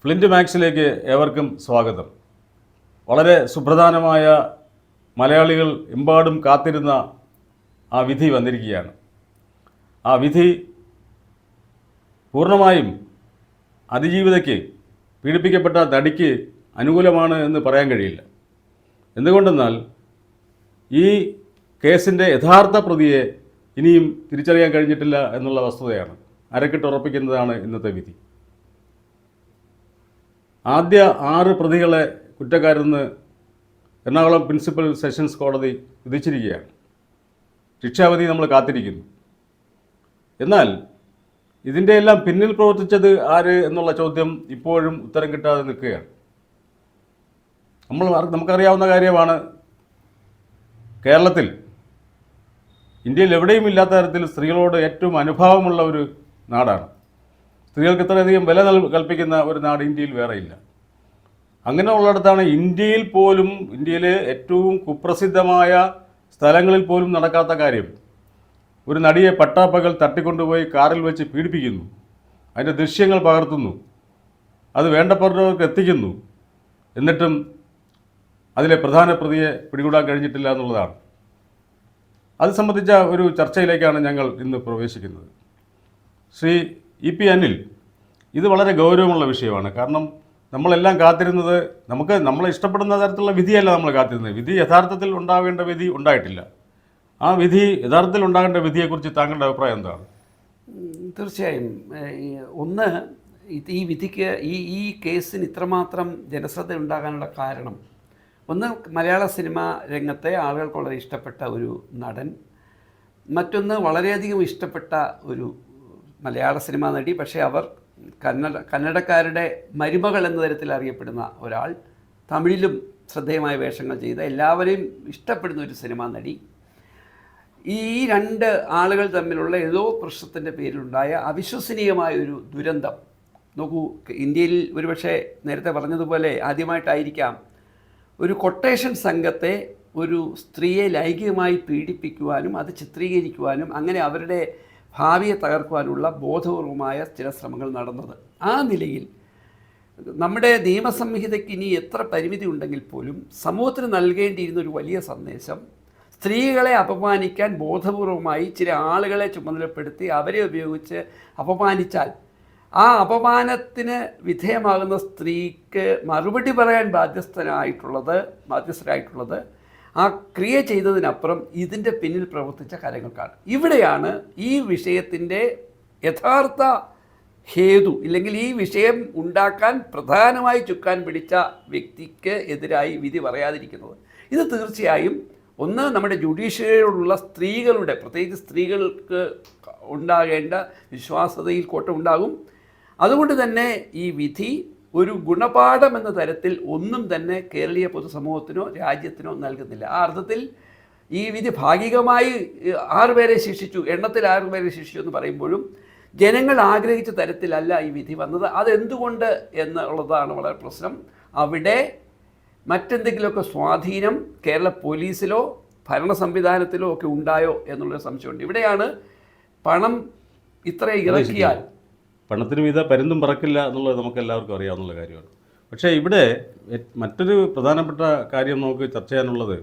Flint മാക്സിലേക്ക് ഏവർക്കും സ്വാഗതം. വളരെ സുപ്രധാനമായ മലയാളികൾ എമ്പാടും കാത്തിരുന്ന ആ വിധി വന്നിരിക്കുകയാണ്. ആ വിധി പൂർണ്ണമായും അതിജീവിതയ്ക്ക്, പീഡിപ്പിക്കപ്പെട്ട നടിക്ക് അനുകൂലമാണ് എന്ന് പറയാൻ കഴിയില്ല. എന്തുകൊണ്ടെന്നാൽ ഈ കേസിൻ്റെ യഥാർത്ഥ പ്രതിയെ ഇനിയും തിരിച്ചറിയാൻ കഴിഞ്ഞിട്ടില്ല എന്നുള്ള വസ്തുതയാണ്. അരക്കിട്ടുറപ്പിക്കുന്നതാണ് ഇന്നത്തെ വിധി. ആദ്യ 6 പ്രതികളെ കുറ്റക്കാരെന്ന് എറണാകുളം പ്രിൻസിപ്പൽ സെഷൻസ് കോടതി വിധിച്ചിരിക്കുകയാണ്. ശിക്ഷാവിധി നമ്മൾ കാത്തിരിക്കുന്നു. എന്നാൽ ഇതിൻ്റെ എല്ലാം പിന്നിൽ പ്രവർത്തിച്ചത് ആര് എന്നുള്ള ചോദ്യം ഇപ്പോഴും ഉത്തരം കിട്ടാതെ നിൽക്കുകയാണ്. നമുക്കറിയാവുന്ന കാര്യമാണ്, കേരളത്തിൽ, ഇന്ത്യയിൽ എവിടെയും ഇല്ലാത്ത തരത്തിൽ സ്ത്രീകളോട് ഏറ്റവും അനുഭാവമുള്ള ഒരു നാടാണ്. സ്ത്രീകൾക്ക് ഇത്രയധികം വില കൽപ്പിക്കുന്ന ഒരു നാട് ഇന്ത്യയിൽ വേറെയില്ല. അങ്ങനെ ഉള്ളിടത്താണ് ഇന്ത്യയിലെ ഏറ്റവും കുപ്രസിദ്ധമായ സ്ഥലങ്ങളിൽ പോലും നടക്കാത്ത കാര്യം. ഒരു നടിയെ പട്ടാപ്പകൽ തട്ടിക്കൊണ്ടുപോയി കാറിൽ വെച്ച് പീഡിപ്പിക്കുന്നു, അതിൻ്റെ ദൃശ്യങ്ങൾ പകർത്തുന്നു, അത് വേണ്ടപ്പെട്ടവർക്ക് എത്തിക്കുന്നു. എന്നിട്ടും അതിലെ പ്രധാന പ്രതിയെ പിടികൂടാൻ കഴിഞ്ഞിട്ടില്ല എന്നുള്ളതാണ്. അത് സംബന്ധിച്ച ഒരു ചർച്ചയിലേക്കാണ് ഞങ്ങൾ ഇന്ന് പ്രവേശിക്കുന്നത്. ശ്രീ ഇ.പി. അനിൽ, ഇത് വളരെ ഗൗരവമുള്ള വിഷയമാണ്. കാരണം നമ്മളെല്ലാം കാത്തിരുന്നത്, നമ്മളെ ഇഷ്ടപ്പെടുന്ന തരത്തിലുള്ള വിധിയല്ല നമ്മൾ കാത്തിരുന്നത്. വിധി യഥാർത്ഥത്തിൽ ഉണ്ടാവേണ്ട വിധി ഉണ്ടായിട്ടില്ല. ആ വിധി യഥാർത്ഥത്തിൽ ഉണ്ടാകേണ്ട വിധിയെക്കുറിച്ച് താങ്കളുടെ അഭിപ്രായം എന്താണ്? തീർച്ചയായും ഒന്ന്, ഈ വിധിക്ക് ഈ കേസിന് ഇത്രമാത്രം ജനശ്രദ്ധ ഉണ്ടാകാനുള്ള കാരണം, ഒന്ന്, മലയാള സിനിമാ രംഗത്തെ ആളുകൾക്ക് വളരെ ഇഷ്ടപ്പെട്ട ഒരു നടൻ, മറ്റൊന്ന് വളരെയധികം ഇഷ്ടപ്പെട്ട ഒരു മലയാള സിനിമാ നടി, പക്ഷേ അവർ കന്നഡക്കാരുടെ മരുമകൾ എന്ന തരത്തിൽ അറിയപ്പെടുന്ന ഒരാൾ, തമിഴിലും ശ്രദ്ധേയമായ വേഷങ്ങൾ ചെയ്ത എല്ലാവരെയും ഇഷ്ടപ്പെടുന്ന ഒരു സിനിമാ നടി. ഈ 2 ആളുകൾ തമ്മിലുള്ള ഏതോ പ്രശ്നത്തിൻ്റെ പേരിലുണ്ടായ അവിശ്വസനീയമായ ഒരു ദുരന്തം. നോക്കൂ, ഇന്ത്യയിൽ ഒരുപക്ഷെ നേരത്തെ പറഞ്ഞതുപോലെ ആദ്യമായിട്ടായിരിക്കാം ഒരു കൊട്ടേഷൻ സംഘത്തെ ഒരു സ്ത്രീയെ ലൈംഗികമായി പീഡിപ്പിക്കുവാനും അത് ചിത്രീകരിക്കുവാനും അങ്ങനെ അവരുടെ ഭാവിയെ തകർക്കുവാനുള്ള ബോധപൂർവമായ ചില ശ്രമങ്ങൾ നടന്നത്. ആ നിലയിൽ നമ്മുടെ നിയമസംഹിതയ്ക്ക് ഇനി എത്ര പരിമിതി ഉണ്ടെങ്കിൽ പോലും സമൂഹത്തിന് നൽകേണ്ടിയിരുന്ന ഒരു വലിയ സന്ദേശം, സ്ത്രീകളെ അപമാനിക്കാൻ ബോധപൂർവമായി ചില ആളുകളെ ചുമതലപ്പെടുത്തി അവരെ ഉപയോഗിച്ച് അപമാനിച്ചാൽ ആ അപമാനത്തിന് വിധേയമാകുന്ന സ്ത്രീക്ക് മറുപടി പറയാൻ ബാധ്യസ്ഥരായിട്ടുള്ളത് ആ ക്രിയ ചെയ്തതിനപ്പുറം ഇതിൻ്റെ പിന്നിൽ പ്രവർത്തിച്ച കാര്യങ്ങൾക്കാണ്. ഇവിടെയാണ് ഈ വിഷയത്തിൻ്റെ യഥാർത്ഥ ഹേതു, ഇല്ലെങ്കിൽ ഈ വിഷയം ഉണ്ടാക്കാൻ പ്രധാനമായി ചുക്കാൻ പിടിച്ച വ്യക്തിക്ക് എതിരായി വിധി പറയാതിരിക്കുന്നത്. ഇത് തീർച്ചയായും ഒന്ന്, നമ്മുടെ ജുഡീഷ്യറിയോടുള്ള സ്ത്രീകളുടെ, പ്രത്യേകിച്ച് സ്ത്രീകൾക്ക് ഉണ്ടാകേണ്ട വിശ്വാസ്യതയിൽ കോട്ടമുണ്ടാകും. അതുകൊണ്ട് തന്നെ ഈ വിധി ഒരു ഗുണപാഠം എന്ന തരത്തിൽ ഒന്നും തന്നെ കേരളീയ പൊതുസമൂഹത്തിനോ രാജ്യത്തിനോ നൽകുന്നില്ല. ആ അർത്ഥത്തിൽ ഈ വിധി ഭാഗികമായി 6 പേരെ ശിക്ഷിച്ചു, എണ്ണത്തിൽ 6 പേരെ ശിക്ഷിച്ചു എന്ന് പറയുമ്പോഴും ജനങ്ങൾ ആഗ്രഹിച്ച തരത്തിലല്ല ഈ വിധി വന്നത്. അതെന്തുകൊണ്ട് എന്നുള്ളതാണ് വളരെ പ്രശ്നം. അവിടെ മറ്റെന്തെങ്കിലുമൊക്കെ സ്വാധീനം കേരള പോലീസിലോ ഭരണ സംവിധാനത്തിലോ ഒക്കെ ഉണ്ടായോ എന്നുള്ളൊരു സംശയമുണ്ട്. ഇവിടെയാണ് പണം ഇത്ര ഇറക്കിയാൽ പണത്തിന് മീതെ പരുന്തും പറക്കില്ല എന്നുള്ളത് നമുക്ക് എല്ലാവർക്കും അറിയാവുന്ന കാര്യമാണ്. പക്ഷേ ഇവിടെ മറ്റൊരു പ്രധാനപ്പെട്ട കാര്യം നമുക്ക് ചർച്ച ചെയ്യാനുള്ളത്,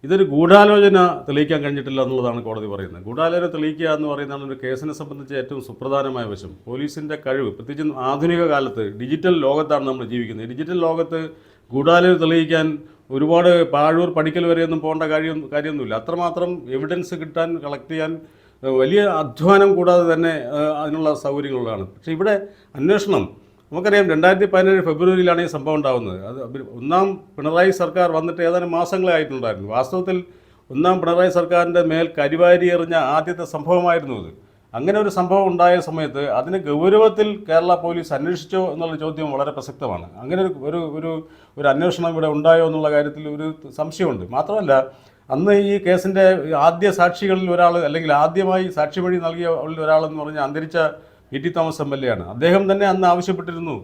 ഇതൊരു ഗൂഢാലോചന തെളിയിക്കാൻ കഴിഞ്ഞിട്ടില്ല എന്നുള്ളതാണ് കോടതി പറയുന്നത്. ഗൂഢാലോചന തെളിയിക്കുക എന്ന് പറയുന്നതാണ് ഒരു കേസിനെ സംബന്ധിച്ച് ഏറ്റവും സുപ്രധാനമായ വശം. പോലീസിൻ്റെ കഴിവ്, പ്രത്യേകിച്ചും ആധുനിക കാലത്ത് ഡിജിറ്റൽ ലോകത്താണ് നമ്മൾ ജീവിക്കുന്നത്. ഡിജിറ്റൽ ലോകത്ത് ഗൂഢാലോചന തെളിയിക്കാൻ ഒരുപാട് പാഴൂർ പഠിക്കൽ വരെയൊന്നും പോകേണ്ട കാര്യമൊന്നുമില്ല. അത്രമാത്രം എവിഡൻസ് കിട്ടാൻ, കളക്ട് ചെയ്യാൻ വലിയ അധ്വാനം കൂടാതെ തന്നെ അതിനുള്ള സൗകര്യങ്ങളുള്ളതാണ്. പക്ഷേ ഇവിടെ അന്വേഷണം, നമുക്കറിയാം 2017 ഫെബ്രുവരിയിലാണ് ഈ സംഭവം ഉണ്ടാകുന്നത്. അത് 1ാം പിണറായി സർക്കാർ വന്നിട്ട് ഏതാനും മാസങ്ങളെ ആയിട്ടുണ്ടായിരുന്നു. വാസ്തവത്തിൽ 1ാം പിണറായി സർക്കാരിൻ്റെ മേൽ കരിവാരി എറിഞ്ഞ ആദ്യത്തെ സംഭവമായിരുന്നു അത്. അങ്ങനെ ഒരു സംഭവം ഉണ്ടായ സമയത്ത് അതിന് ഗൗരവത്തിൽ കേരള പോലീസ് അന്വേഷിച്ചോ എന്നുള്ള ചോദ്യം വളരെ പ്രസക്തമാണ്. അങ്ങനെ ഒരു അന്വേഷണം ഇവിടെ ഉണ്ടായോ എന്നുള്ള കാര്യത്തിൽ ഒരു സംശയമുണ്ട്. മാത്രമല്ല, അന്ന് ഈ കേസിൻ്റെ ആദ്യ സാക്ഷികളിൽ ഒരാൾ, അല്ലെങ്കിൽ ആദ്യമായി സാക്ഷിമൊഴി നൽകിയ ഒരാളെന്ന് പറഞ്ഞാൽ അന്തരിച്ച ഇ.ടി. Thomas MLA. ആണ്. അദ്ദേഹം തന്നെ അന്ന് ആവശ്യപ്പെട്ടിരുന്നു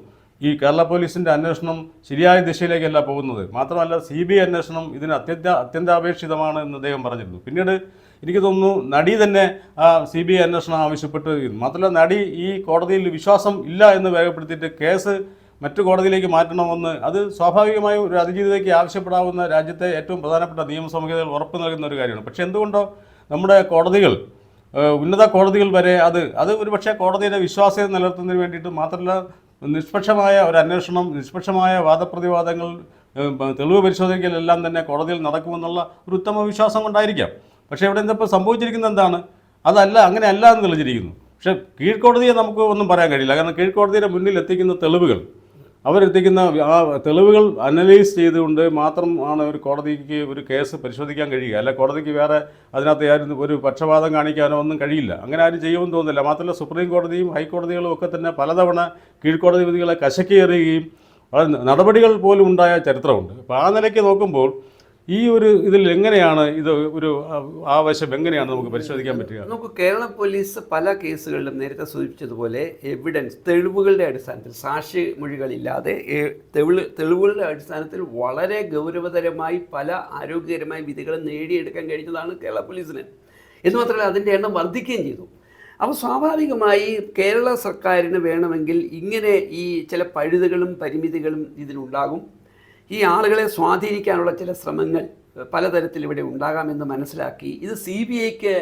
ഈ കേരള പോലീസിൻ്റെ അന്വേഷണം ശരിയായ ദിശയിലേക്കല്ല പോകുന്നത്, മാത്രമല്ല CBI അന്വേഷണം ഇതിന് അത്യന്താപേക്ഷിതമാണ് എന്ന് അദ്ദേഹം പറഞ്ഞിരുന്നു. പിന്നീട് എനിക്ക് തോന്നുന്നു നടി തന്നെ CBI അന്വേഷണം ആവശ്യപ്പെട്ട്, മാത്രമല്ല നടി ഈ കോടതിയിൽ വിശ്വാസം ഇല്ല എന്ന് രേഖപ്പെടുത്തിയിട്ട് കേസ് മറ്റു കോടതിയിലേക്ക് മാറ്റണമെന്ന് അത് സ്വാഭാവികമായും ഒരു അതിജീവിതയ്ക്ക് ആവശ്യപ്പെടാവുന്ന രാജ്യത്തെ ഏറ്റവും പ്രധാനപ്പെട്ട നിയമസംഹിതകൾ ഉറപ്പ് നൽകുന്ന ഒരു കാര്യമാണ്. പക്ഷേ എന്തുകൊണ്ടോ നമ്മുടെ കോടതികൾ, ഉന്നത കോടതികൾ വരെ അത് ഒരുപക്ഷെ കോടതിയുടെ വിശ്വാസ്യത നിലനിർത്തുന്നതിന് വേണ്ടിയിട്ട് മാത്രമല്ല, നിഷ്പക്ഷമായ ഒരു അന്വേഷണം, നിഷ്പക്ഷമായ വാദപ്രതിവാദങ്ങൾ, തെളിവ് പരിശോധിക്കലെല്ലാം തന്നെ കോടതിയിൽ നടക്കുമെന്നുള്ള ഒരു ഉത്തമ വിശ്വാസം കൊണ്ടായിരിക്കാം. പക്ഷേ ഇവിടെ ഇപ്പോൾ സംഭവിച്ചിരിക്കുന്നത് എന്താണ്? അങ്ങനെ അല്ല എന്ന് തെളിഞ്ഞിരിക്കുന്നു. പക്ഷേ കീഴ്ക്കോടതിയെ നമുക്ക് ഒന്നും പറയാൻ കഴിയില്ല. കാരണം കീഴ്ക്കോടതിയുടെ മുന്നിൽ എത്തിക്കുന്ന തെളിവുകൾ, അവരെത്തിക്കുന്ന ആ തെളിവുകൾ അനലൈസ് ചെയ്തുകൊണ്ട് മാത്രമാണ് ഒരു കോടതിക്ക് ഒരു കേസ് പരിശോധിക്കാൻ കഴിയുക. അല്ല കോടതിക്ക് വേറെ അതിനകത്ത് ആരും ഒരു പക്ഷപാതം കാണിക്കാനോ ഒന്നും കഴിയില്ല. അങ്ങനെ ആരും ചെയ്യുമെന്ന് തോന്നുന്നില്ല. മാത്രമല്ല സുപ്രീം കോടതിയും ഹൈക്കോടതികളും ഒക്കെ തന്നെ പലതവണ കീഴ്ക്കോടതി വിധികളെ കശക്കിയേറുകയും നടപടികൾ പോലും ഉണ്ടായ ചരിത്രമുണ്ട്. അപ്പോൾ ആ നിലയ്ക്ക് നോക്കുമ്പോൾ ഈ ഒരു ഇതിൽ എങ്ങനെയാണ് ഇത് ഒരു ആവശ്യം എങ്ങനെയാണ് നമുക്ക് പരിശോധിക്കാൻ പറ്റുക? നമുക്ക് കേരള പോലീസ് പല കേസുകളിലും നേരത്തെ സൂചിപ്പിച്ചതുപോലെ എവിഡൻസ്, തെളിവുകളുടെ അടിസ്ഥാനത്തിൽ, സാക്ഷിമൊഴികളില്ലാതെ തെളിവുകളുടെ അടിസ്ഥാനത്തിൽ വളരെ ഗൗരവതരമായി പല ആരോഗ്യകരമായ വിധികളും നേടിയെടുക്കാൻ കഴിഞ്ഞതാണ് കേരള പോലീസിന്. എന്ന് മാത്രമല്ല അതിൻ്റെ എണ്ണം വർദ്ധിക്കുകയും ചെയ്തു. അപ്പോൾ സ്വാഭാവികമായി കേരള സർക്കാരിന് വേണമെങ്കിൽ ഇങ്ങനെ ഈ ചില പഴുതുകളും പരിമിതികളും ഇതിനുണ്ടാകും. ഈ ആളുകളെ സ്വാധീനിക്കാനുള്ള ചില ശ്രമങ്ങൾ പലതരത്തിൽ ഇവിടെ ഉണ്ടാകാമെന്ന് മനസ്സിലാക്കി ഇത് CBIക്ക്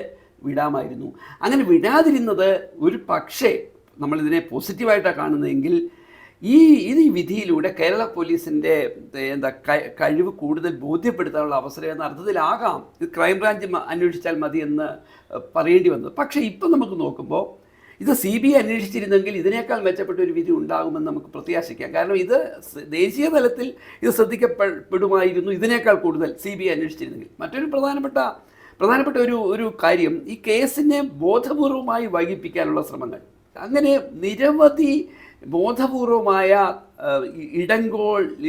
വിടാമായിരുന്നു. അങ്ങനെ വിടാതിരുന്നത് ഒരു പക്ഷേ നമ്മളിതിനെ പോസിറ്റീവായിട്ടാണ് കാണുന്നതെങ്കിൽ ഈ വിധിയിലൂടെ കേരള പോലീസിൻ്റെ കഴിവ് കൂടുതൽ ബോധ്യപ്പെടുത്താനുള്ള അവസരം എന്ന അർത്ഥത്തിലാകാം ഇത് ക്രൈംബ്രാഞ്ച് അന്വേഷിച്ചാൽ മതി എന്ന് പറയേണ്ടി വന്നത്. പക്ഷേ ഇപ്പം നമുക്ക് നോക്കുമ്പോൾ ഇത് CBI അന്വേഷിച്ചിരുന്നെങ്കിൽ ഇതിനേക്കാൾ മെച്ചപ്പെട്ട ഒരു വിധി ഉണ്ടാകുമെന്ന് നമുക്ക് പ്രത്യാശിക്കാം. കാരണം ഇത് ദേശീയ തലത്തിൽ ഇത് ശ്രദ്ധിക്കപ്പെടുമായിരുന്നു ഇതിനേക്കാൾ കൂടുതൽ CBI അന്വേഷിച്ചിരുന്നെങ്കിൽ. മറ്റൊരു പ്രധാനപ്പെട്ട ഒരു കാര്യം, ഈ കേസിനെ ബോധപൂർവമായി വൈകിപ്പിക്കാനുള്ള ശ്രമങ്ങൾ. അങ്ങനെ നിരവധി ബോധപൂർവമായ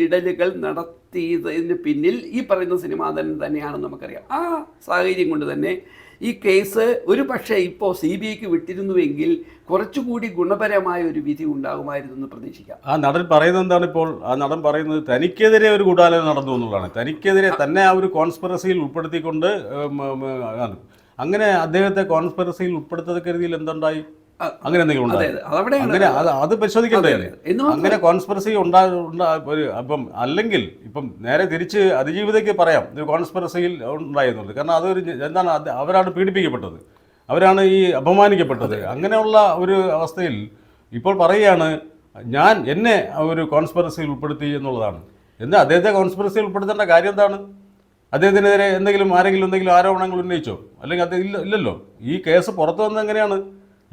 ഇടലുകൾ നടത്തിയതിന് പിന്നിൽ ഈ പറയുന്ന സിനിമാതൻ തന്നെയാണെന്ന് നമുക്കറിയാം. ആ സാഹചര്യം കൊണ്ട് തന്നെ ഈ കേസ് ഒരു പക്ഷേ ഇപ്പോൾ CBIക്ക് വിട്ടിരുന്നുവെങ്കിൽ കുറച്ചുകൂടി ഗുണപരമായ ഒരു വിധി ഉണ്ടാകുമായിരുന്നു എന്ന് പ്രതീക്ഷിക്കാം. ആ നടൻ പറയുന്നത് എന്താണ് ഇപ്പോൾ? ആ നടൻ പറയുന്നത് തനിക്കെതിരെ ഒരു ഗൂഢാലോചന നടന്നു എന്നുള്ളതാണ്. തനിക്കെതിരെ തന്നെ ആ ഒരു കോൺസ്പിറസിയിൽ ഉൾപ്പെടുത്തിക്കൊണ്ട് ആണ്. അങ്ങനെ അദ്ദേഹത്തെ കോൺസ്പിറസിയിൽ ഉൾപ്പെടുത്തത്തക്ക രീതിയിൽ എന്തുണ്ടായി? അങ്ങനെ എന്തെങ്കിലും അങ്ങനെ അത് പരിശോധിക്കണ്ടേ? അങ്ങനെ കോൺസ്പിറസി അപ്പം അല്ലെങ്കിൽ ഇപ്പം നേരെ തിരിച്ച് അതിജീവിതയ്ക്ക് പറയാം ഒരു കോൺസ്പിറസിയിൽ ഉണ്ടായിരുന്നത്. കാരണം അതൊരു എന്താണ്, അവരാണ് പീഡിപ്പിക്കപ്പെട്ടത്, അവരാണ് ഈ അപമാനിക്കപ്പെട്ടത്. അങ്ങനെയുള്ള ഒരു അവസ്ഥയിൽ ഇപ്പോൾ പറയുകയാണ് എന്നെ ഒരു കോൺസ്പിറസിയിൽ ഉൾപ്പെടുത്തി എന്നുള്ളതാണ്. എന്താ അദ്ദേഹത്തെ കോൺസ്പിറസിയിൽ ഉൾപ്പെടുത്തേണ്ട കാര്യം എന്താണ്? അദ്ദേഹത്തിനെതിരെ ആരെങ്കിലും ആരോപണങ്ങൾ ഉന്നയിച്ചോ? അല്ലെങ്കിൽ അത് ഇല്ലല്ലോ. ഈ കേസ് പുറത്തു വന്നത് എങ്ങനെയാണ്?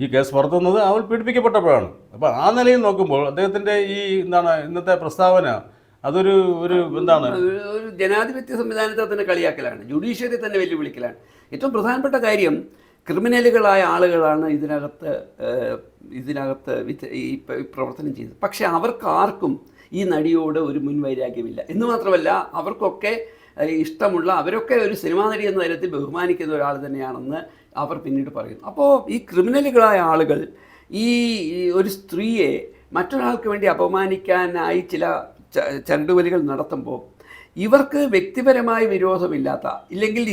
ഈ കേസ് പുറത്തു വന്നത് അവൾ പീഡിപ്പിക്കപ്പെട്ടപ്പോഴാണ്. അപ്പോൾ ആ നിലയിൽ നോക്കുമ്പോൾ അദ്ദേഹത്തിൻ്റെ ഈ ഇന്നത്തെ പ്രസ്താവന അതൊരു എന്താണ്, ഒരു ജനാധിപത്യ സംവിധാനത്തെ തന്നെ കളിയാക്കലാണ്, ജുഡീഷ്യറി തന്നെ വെല്ലുവിളിക്കലാണ്. ഏറ്റവും പ്രധാനപ്പെട്ട കാര്യം ക്രിമിനലുകളായ ആളുകളാണ് ഇതിനകത്ത് ഈ പ്രവർത്തനം ചെയ്തത്. പക്ഷേ അവർക്കാർക്കും ഈ നടിയോട് ഒരു മുൻവൈരാഗ്യമില്ല. എന്ന് മാത്രമല്ല അവർക്കൊക്കെ ഇഷ്ടമുള്ള, അവരൊക്കെ ഒരു സിനിമാ നടി എന്ന തരത്തിൽ ബഹുമാനിക്കുന്ന ഒരാൾ തന്നെയാണെന്ന് അവർ പിന്നീട് പറയുന്നു. അപ്പോൾ ഈ ക്രിമിനലുകളായ ആളുകൾ ഈ ഒരു സ്ത്രീയെ മറ്റൊരാൾക്ക് വേണ്ടി അപമാനിക്കാനായി ചില ചരടുവലികൾ നടത്തുമ്പോൾ ഇവർക്ക് വ്യക്തിപരമായ വിരോധമില്ലാത്ത, ഇല്ലെങ്കിൽ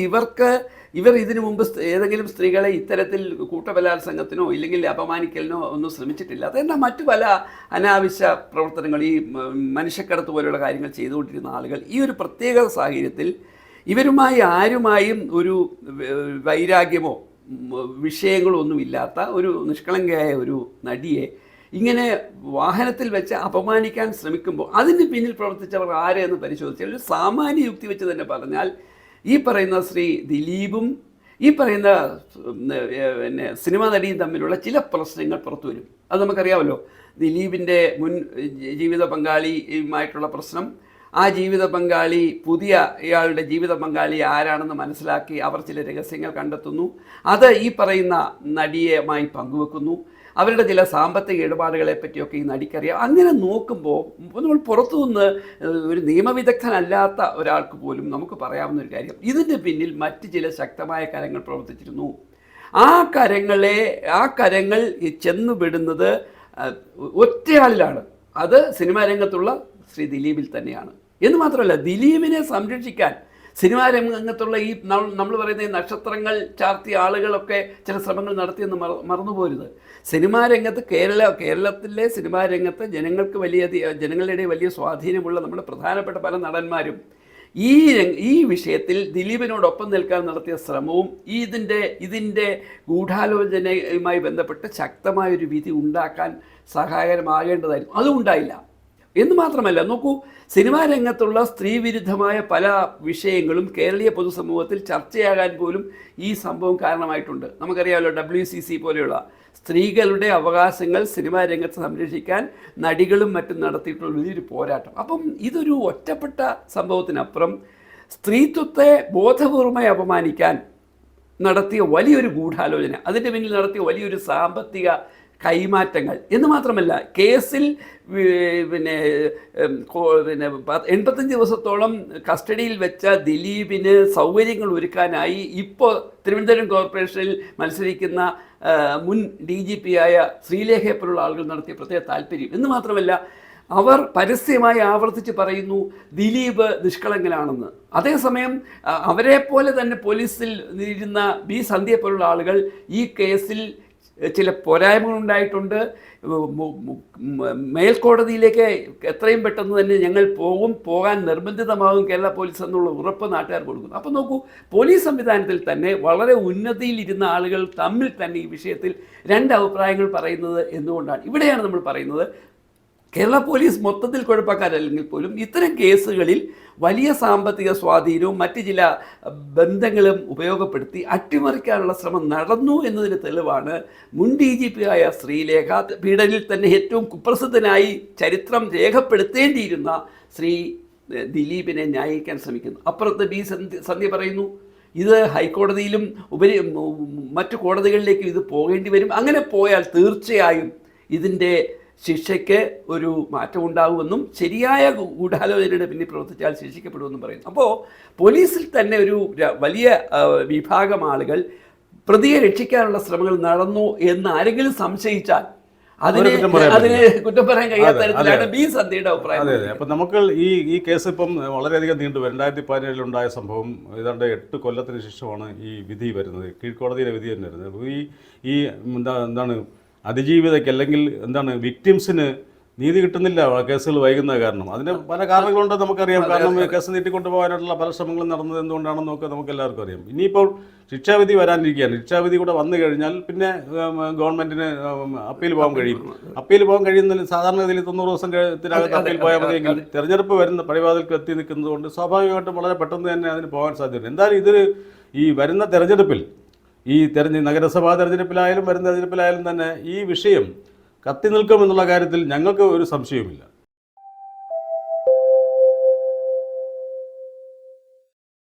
ഇവർ ഇതിനു മുമ്പ് ഏതെങ്കിലും സ്ത്രീകളെ ഇത്തരത്തിൽ കൂട്ടബലാത്സംഗത്തിനോ ഇല്ലെങ്കിൽ അപമാനിക്കലിനോ ഒന്നും ശ്രമിച്ചിട്ടില്ല. എന്നാൽ മറ്റു പല അനാവശ്യ പ്രവർത്തനങ്ങൾ, ഈ മനുഷ്യക്കടത്ത് പോലെയുള്ള കാര്യങ്ങൾ ചെയ്തുകൊണ്ടിരുന്ന ആളുകൾ ഈ ഒരു പ്രത്യേക സാഹചര്യത്തിൽ ഇവരുമായി ആരുമായും ഒരു വൈരാഗ്യമോ വിഷയങ്ങളോ ഒന്നുമില്ലാത്ത ഒരു നിഷ്കളങ്കയായ ഒരു നടിയെ ഇങ്ങനെ വാഹനത്തിൽ വെച്ച് അപമാനിക്കാൻ ശ്രമിക്കുമ്പോൾ അതിന് പിന്നിൽ പ്രവർത്തിച്ചവർ ആരെന്ന് പരിശോധിച്ചാൽ ഒരു സാമാന്യ യുക്തി വെച്ച് തന്നെ പറഞ്ഞാൽ ഈ പറയുന്ന ശ്രീ ദിലീപും ഈ പറയുന്ന സിനിമാ നടിയും തമ്മിലുള്ള ചില പ്രശ്നങ്ങൾ പുറത്തു വരും. അത് നമുക്കറിയാമല്ലോ. ദിലീപിൻ്റെ മുൻ ജീവിത പങ്കാളിയുമായിട്ടുള്ള പ്രശ്നം, ആ ജീവിത പങ്കാളി ഇയാളുടെ ജീവിത പങ്കാളി ആരാണെന്ന് മനസ്സിലാക്കി അവർ ചില രഹസ്യങ്ങൾ കണ്ടെത്തുന്നു. അത് ഈ പറയുന്ന നടിയുമായി പങ്കുവെക്കുന്നു. അവരുടെ ചില സാമ്പത്തിക ഇടപാടുകളെ പറ്റിയൊക്കെ ഈ നടിക്കറിയാം. അങ്ങനെ നോക്കുമ്പോൾ നമ്മൾ പുറത്തുനിന്ന് ഒരു നിയമവിദഗ്ധനല്ലാത്ത ഒരാൾക്ക് പോലും നമുക്ക് പറയാവുന്ന ഒരു കാര്യം, ഇതിൻ്റെ പിന്നിൽ മറ്റ് ചില ശക്തമായ കരങ്ങൾ പ്രവർത്തിച്ചിരുന്നു. ആ കരങ്ങൾ ചെന്നുപെടുന്നത് ഒറ്റയാളിലാണ്. അത് സിനിമാ രംഗത്തുള്ള ശ്രീ ദിലീപിൽ തന്നെയാണ്. എന്ന് മാത്രമല്ല ദിലീപിനെ സംരക്ഷിക്കാൻ സിനിമാ രംഗത്തുള്ള ഈ നമ്മൾ പറയുന്ന ഈ നക്ഷത്രങ്ങൾ ചാർത്തിയ ആളുകളൊക്കെ ചില ശ്രമങ്ങൾ നടത്തിയെന്ന് മറന്നുപോരുത്. സിനിമാ രംഗത്ത് കേരളത്തിലെ സിനിമാ രംഗത്ത് ജനങ്ങളുടെ ഇടയിൽ വലിയ സ്വാധീനമുള്ള നമ്മുടെ പ്രധാനപ്പെട്ട പല നടന്മാരും ഈ വിഷയത്തിൽ ദിലീപിനോടൊപ്പം നിൽക്കാൻ നടത്തിയ ശ്രമവും ഇതിൻ്റെ ഗൂഢാലോചനയുമായി ബന്ധപ്പെട്ട് ശക്തമായൊരു വിധി ഉണ്ടാക്കാൻ സഹായകരമാകേണ്ടതായിരുന്നു. അതും ഉണ്ടായില്ല. എന്ന് മാത്രമല്ല, നോക്കൂ, സിനിമാ രംഗത്തുള്ള സ്ത്രീവിരുദ്ധമായ പല വിഷയങ്ങളും കേരളീയ പൊതുസമൂഹത്തിൽ ചർച്ചയാകാൻ പോലും ഈ സംഭവം കാരണമായിട്ടുണ്ട്. നമുക്കറിയാമല്ലോ, WCC പോലെയുള്ള സ്ത്രീകളുടെ അവകാശങ്ങൾ സിനിമാ രംഗത്ത് സംരക്ഷിക്കാൻ നടികളും മറ്റും നടത്തിയിട്ടുള്ള വലിയൊരു പോരാട്ടം. അപ്പം ഇതൊരു ഒറ്റപ്പെട്ട സംഭവത്തിനപ്പുറം സ്ത്രീത്വത്തെ ബോധപൂർവമായി അപമാനിക്കാൻ നടത്തിയ വലിയൊരു ഗൂഢാലോചന, അതിൻ്റെ പിന്നിൽ നടത്തിയ വലിയൊരു സാമ്പത്തിക കൈമാറ്റങ്ങൾ എന്ന് മാത്രമല്ല, കേസിൽ പിന്നെ 85 ദിവസത്തോളം കസ്റ്റഡിയിൽ വെച്ച ദിലീപിന് സൗകര്യങ്ങൾ ഒരുക്കാനായി ഇപ്പോൾ തിരുവനന്തപുരം കോർപ്പറേഷനിൽ മത്സരിക്കുന്ന മുൻ DGP ആയ ശ്രീലേഖയെപ്പോലുള്ള ആളുകൾ നടത്തിയ പ്രത്യേക താല്പര്യം എന്ന് മാത്രമല്ല, അവർ പരസ്യമായി ആവർത്തിച്ച് പറയുന്നു ദിലീപ് നിഷ്കളങ്കനാണെന്ന്. അതേസമയം അവരെപ്പോലെ തന്നെ പോലീസിൽ ഇരുന്ന B സന്ധ്യയെപ്പോലുള്ള ആളുകൾ ഈ കേസിൽ ചില പോരായ്മകളുണ്ടായിട്ടുണ്ട്, മേൽക്കോടതിയിലേക്ക് എത്രയും പെട്ടെന്ന് തന്നെ ഞങ്ങൾ പോകാൻ നിർബന്ധിതമാകും കേരള പോലീസ് എന്നുള്ള ഉറപ്പ് നാട്ടുകാർ കൊടുക്കുന്നു. അപ്പോൾ നോക്കൂ, പോലീസ് സംവിധാനത്തിൽ തന്നെ വളരെ ഉന്നതിയിലിരുന്ന ആളുകൾ തമ്മിൽ തന്നെ ഈ വിഷയത്തിൽ രണ്ട് അഭിപ്രായങ്ങൾ പറയുന്നത് എന്തുകൊണ്ടാണ്? ഇവിടെയാണ് നമ്മൾ പറയുന്നത്, കേരള പോലീസ് മൊത്തത്തിൽ കുഴപ്പക്കാരല്ലെങ്കിൽ പോലും ഇത്തരം കേസുകളിൽ വലിയ സാമ്പത്തിക സ്വാധീനവും മറ്റ് ചില ബന്ധങ്ങളും ഉപയോഗപ്പെടുത്തി അട്ടിമറിക്കാനുള്ള ശ്രമം നടന്നു എന്നതിന് തെളിവാണ് മുൻ DGP ആയ ശ്രീലേഖ, പീഡനിൽ തന്നെ ഏറ്റവും കുപ്രസിദ്ധനായി ചരിത്രം രേഖപ്പെടുത്തേണ്ടിയിരുന്ന ശ്രീ ദിലീപിനെ ന്യായീകരിക്കാൻ ശ്രമിക്കുന്നു. അപ്പുറത്ത് B സന്ധ്യ പറയുന്നു ഇത് ഹൈക്കോടതിയിലും മറ്റു കോടതികളിലേക്കും ഇത് പോകേണ്ടി വരും, അങ്ങനെ പോയാൽ തീർച്ചയായും ഇതിൻ്റെ ശിക്ഷയ്ക്ക് ഒരു മാറ്റം ഉണ്ടാകുമെന്നും ശരിയായ ഗൂഢാലോചനയുടെ പിന്നിൽ പ്രവർത്തിച്ചാൽ ശിക്ഷിക്കപ്പെടുമെന്നും പറയുന്നു. അപ്പോൾ പോലീസിൽ തന്നെ ഒരു വലിയ വിഭാഗം ആളുകൾ പ്രതിയെ രക്ഷിക്കാനുള്ള ശ്രമങ്ങൾ നടന്നു എന്ന് ആരെങ്കിലും സംശയിച്ചാൽ അതിനെ കുറ്റം പറയാൻ കഴിയാത്ത തരത്തിലാണ് B സന്ധ്യയുടെ അഭിപ്രായം. അതെ അതെ. അപ്പം നമുക്ക് ഈ കേസ് ഇപ്പം വളരെയധികം നീണ്ടു. 2017 സംഭവം ഏതാണ്ട് 8 കൊല്ലത്തിന് ശേഷമാണ് ഈ വിധി വരുന്നത്, കീഴ്ക്കോടതിയിലെ വിധി തന്നെ വരുന്നത്. ഈ എന്താണ് അതിജീവിതയ്ക്ക് അല്ലെങ്കിൽ വിക്ടിംസിന് നീതി കിട്ടുന്നില്ല കേസുകൾ വൈകുന്ന കാരണം. അതിന് പല കാരണങ്ങളുണ്ടെന്ന് നമുക്കറിയാം. കാരണം കേസ് നീട്ടിക്കൊണ്ടുപോകാനായിട്ടുള്ള പല ശ്രമങ്ങളും നടന്നത് എന്തുകൊണ്ടാണെന്നൊക്കെ നമുക്ക് എല്ലാവർക്കും അറിയാം. ഇനിയിപ്പോൾ ശിക്ഷാവിധി വരാനിരിക്കുകയാണ്. ശിക്ഷാവിധി കൂടെ വന്നു കഴിഞ്ഞാൽ പിന്നെ ഗവൺമെൻറ്റിന് അപ്പീൽ പോകാൻ കഴിയും. അപ്പീൽ പോകാൻ കഴിയുന്നതിൽ സാധാരണഗതിയിൽ 90 ദിവസത്തിനകത്ത് അപ്പീൽ പോയാൽ മതിയെങ്കിൽ തെരഞ്ഞെടുപ്പ് വരുന്ന പടിവാതിൽക്ക് എത്തി നിൽക്കുന്നതുകൊണ്ട് സ്വാഭാവികമായിട്ടും വളരെ പെട്ടെന്ന് തന്നെ അതിന് പോകാൻ സാധ്യതയുണ്ട്. എന്തായാലും ഇത് ഈ വരുന്ന തെരഞ്ഞെടുപ്പിൽ നഗരസഭാ തെരഞ്ഞെടുപ്പിലായാലും വരുന്ന തെരഞ്ഞെടുപ്പിലായാലും തന്നെ ഈ വിഷയം കത്തി നിൽക്കുമെന്നുള്ള കാര്യത്തിൽ ഞങ്ങൾക്ക് ഒരു സംശയവുമില്ല.